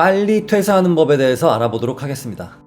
빨리 퇴사하는 법에 대해서 알아보도록 하겠습니다.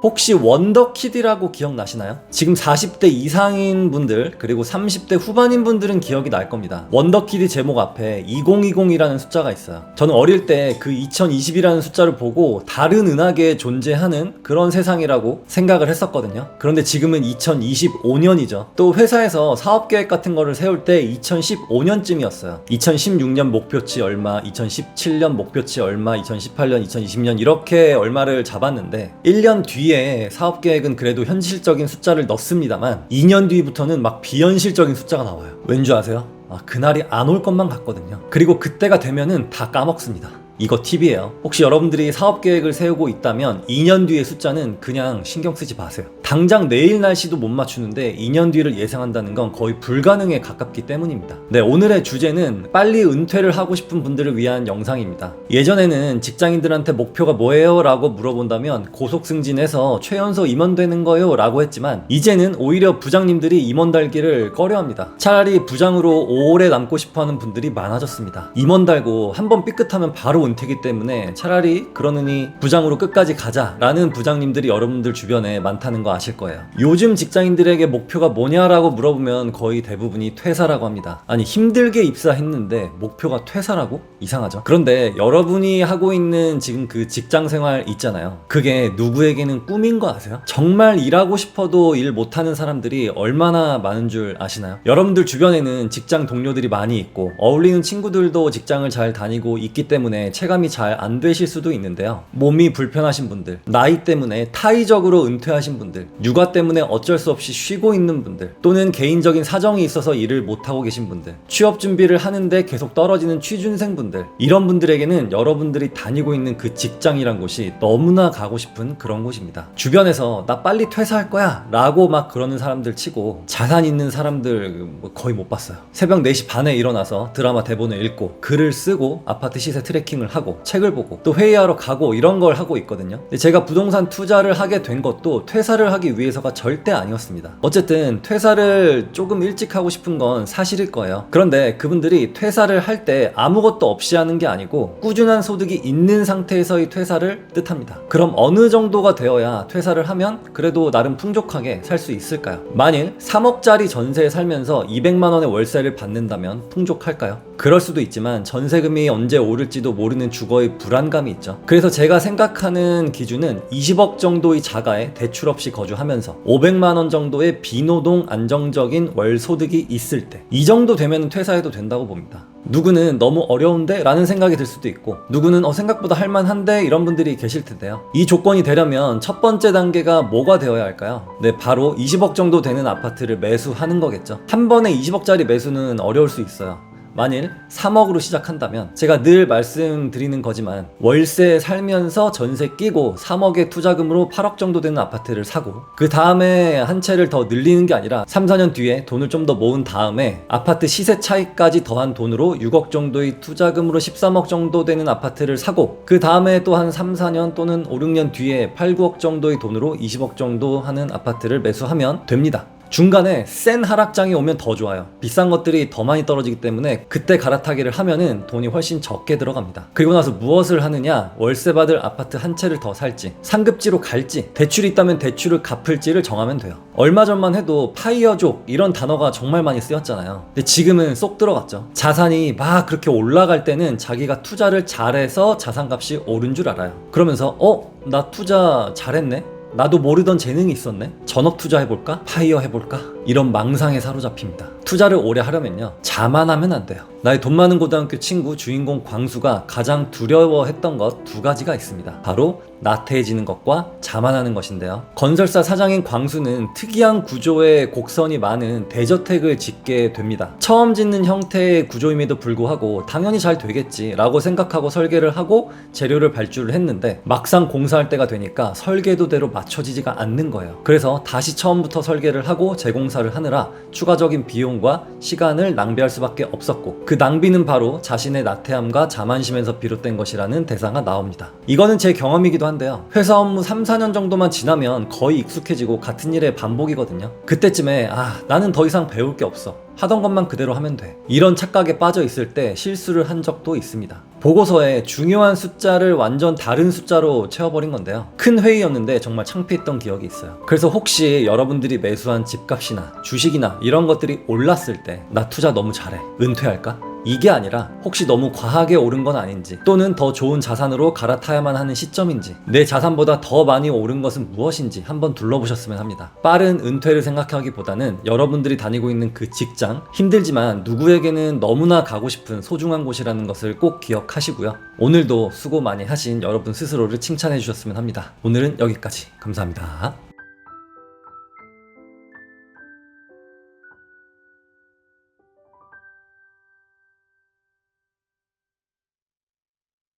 혹시 원더키드라고 기억나시나요? 지금 40대 이상인 분들 그리고 30대 후반인 분들은 기억이 날 겁니다. 원더키드 제목 앞에 2020이라는 숫자가 있어요. 저는 어릴 때 그 2020이라는 숫자를 보고 다른 은하계에 존재하는 그런 세상이라고 생각을 했었거든요. 그런데 지금은 2025년이죠. 또 회사에서 사업계획 같은 거를 세울 때 2015년쯤이었어요. 2016년 목표치 얼마, 2017년 목표치 얼마, 2018년, 2020년 이렇게 얼마를 잡았는데 1년 뒤에 사업 계획은 그래도 현실적인 숫자를 넣습니다만 2년 뒤부터는 막 비현실적인 숫자가 나와요. 왠지 아세요? 그날이 안 올 것만 같거든요. 그리고 그때가 되면은 다 까먹습니다. 이거 팁이에요. 혹시 여러분들이 사업 계획을 세우고 있다면 2년 뒤의 숫자는 그냥 신경 쓰지 마세요. 당장 내일 날씨도 못 맞추는데 2년 뒤를 예상한다는 건 거의 불가능에 가깝기 때문입니다. 네, 오늘의 주제는 빨리 은퇴를 하고 싶은 분들을 위한 영상입니다. 예전에는 직장인들한테 목표가 뭐예요? 라고 물어본다면 고속 승진해서 최연소 임원 되는 거요? 라고 했지만 이제는 오히려 부장님들이 임원 달기를 꺼려합니다. 차라리 부장으로 오래 남고 싶어하는 분들이 많아졌습니다. 임원 달고 한번 삐끗하면 바로 은퇴이기 때문에 차라리 그러느니 부장으로 끝까지 가자라는 부장님들이 여러분들 주변에 많다는 거 아실 거예요. 요즘 직장인들에게 목표가 뭐냐라고 물어보면 거의 대부분이 퇴사라고 합니다. 아니, 힘들게 입사했는데 목표가 퇴사라고? 이상하죠? 그런데 여러분이 하고 있는 지금 그 직장 생활 있잖아요. 그게 누구에게는 꿈인 거 아세요? 정말 일하고 싶어도 일 못하는 사람들이 얼마나 많은 줄 아시나요? 여러분들 주변에는 직장 동료들이 많이 있고 어울리는 친구들도 직장을 잘 다니고 있기 때문에 체감이 잘 안 되실 수도 있는데요. 몸이 불편하신 분들, 나이 때문에 타의적으로 은퇴하신 분들, 육아 때문에 어쩔 수 없이 쉬고 있는 분들, 또는 개인적인 사정이 있어서 일을 못하고 계신 분들, 취업 준비를 하는데 계속 떨어지는 취준생분들, 이런 분들에게는 여러분들이 다니고 있는 그 직장이란 곳이 너무나 가고 싶은 그런 곳입니다. 주변에서 나 빨리 퇴사할 거야 라고 막 그러는 사람들 치고 자산 있는 사람들 거의 못 봤어요. 새벽 4시 반에 일어나서 드라마 대본을 읽고 글을 쓰고 아파트 시세 트래킹을 하고 책을 보고 또 회의하러 가고 이런 걸 하고 있거든요. 제가 부동산 투자를 하게 된 것도 퇴사를 하기 위해서가 절대 아니었습니다. 어쨌든 퇴사를 조금 일찍 하고 싶은 건 사실일 거예요. 그런데 그분들이 퇴사를 할 때 아무것도 없이 하는 게 아니고 꾸준한 소득이 있는 상태에서의 퇴사를 뜻합니다. 그럼 어느 정도가 되어야 퇴사를 하면 그래도 나름 풍족하게 살 수 있을까요? 만일 3억짜리 전세에 살면서 200만 원의 월세를 받는다면 풍족할까요? 그럴 수도 있지만 전세금이 언제 오를지도 모르는 주거의 불안감이 있죠. 그래서 제가 생각하는 기준은 20억 정도의 자가에 대출 없이 거주하면서 500만 원 정도의 비노동 안정적인 월 소득이 있을 때, 이 정도 되면 퇴사해도 된다고 봅니다. 누구는 너무 어려운데? 라는 생각이 들 수도 있고, 누구는 생각보다 할만한데? 이런 분들이 계실 텐데요. 이 조건이 되려면 첫 번째 단계가 뭐가 되어야 할까요? 네, 바로 20억 정도 되는 아파트를 매수하는 거겠죠. 한 번에 20억짜리 매수는 어려울 수 있어요. 만일 3억으로 시작한다면, 제가 늘 말씀드리는 거지만 월세 살면서 전세 끼고 3억의 투자금으로 8억 정도 되는 아파트를 사고, 그 다음에 한 채를 더 늘리는 게 아니라 3, 4년 뒤에 돈을 좀 더 모은 다음에 아파트 시세 차익까지 더한 돈으로 6억 정도의 투자금으로 13억 정도 되는 아파트를 사고, 그 다음에 또 한 3, 4년 또는 5, 6년 뒤에 8, 9억 정도의 돈으로 20억 정도 하는 아파트를 매수하면 됩니다. 중간에 센 하락장이 오면 더 좋아요. 비싼 것들이 더 많이 떨어지기 때문에 그때 갈아타기를 하면은 돈이 훨씬 적게 들어갑니다. 그리고 나서 무엇을 하느냐? 월세 받을 아파트 한 채를 더 살지, 상급지로 갈지, 대출이 있다면 대출을 갚을지를 정하면 돼요. 얼마 전만 해도 파이어족 이런 단어가 정말 많이 쓰였잖아요. 근데 지금은 쏙 들어갔죠. 자산이 막 그렇게 올라갈 때는 자기가 투자를 잘해서 자산값이 오른 줄 알아요. 그러면서 나 투자 잘했네? 나도 모르던 재능이 있었네? 전업 투자해볼까? 파이어 해볼까? 이런 망상에 사로잡힙니다. 투자를 오래 하려면요, 자만하면 안 돼요. 나의 돈 많은 고등학교 친구 주인공 광수가 가장 두려워했던 것 2가지가 있습니다. 바로 나태해지는 것과 자만하는 것인데요. 건설사 사장인 광수는 특이한 구조의 곡선이 많은 대저택을 짓게 됩니다. 처음 짓는 형태의 구조임에도 불구하고 당연히 잘 되겠지 라고 생각하고 설계를 하고 재료를 발주를 했는데, 막상 공사할 때가 되니까 설계도대로 맞춰지지가 않는 거예요. 그래서 다시 처음부터 설계를 하고 재공사를 하느라 추가적인 비용과 시간을 낭비할 수밖에 없었고, 그 낭비는 바로 자신의 나태함과 자만심에서 비롯된 것이라는 대사가 나옵니다. 이거는 제 경험이기도 한데요, 회사 업무 3, 4년 정도만 지나면 거의 익숙해지고 같은 일의 반복이거든요. 그때쯤에 나는 더 이상 배울 게 없어, 하던 것만 그대로 하면 돼. 이런 착각에 빠져 있을 때 실수를 한 적도 있습니다. 보고서에 중요한 숫자를 완전 다른 숫자로 채워버린 건데요. 큰 회의였는데 정말 창피했던 기억이 있어요. 그래서 혹시 여러분들이 매수한 집값이나 주식이나 이런 것들이 올랐을 때 나 투자 너무 잘해, 은퇴할까? 이게 아니라 혹시 너무 과하게 오른 건 아닌지, 또는 더 좋은 자산으로 갈아타야만 하는 시점인지, 내 자산보다 더 많이 오른 것은 무엇인지 한번 둘러보셨으면 합니다. 빠른 은퇴를 생각하기보다는 여러분들이 다니고 있는 그 직장, 힘들지만 누구에게는 너무나 가고 싶은 소중한 곳이라는 것을 꼭 기억하시고요. 오늘도 수고 많이 하신 여러분 스스로를 칭찬해 주셨으면 합니다. 오늘은 여기까지. 감사합니다.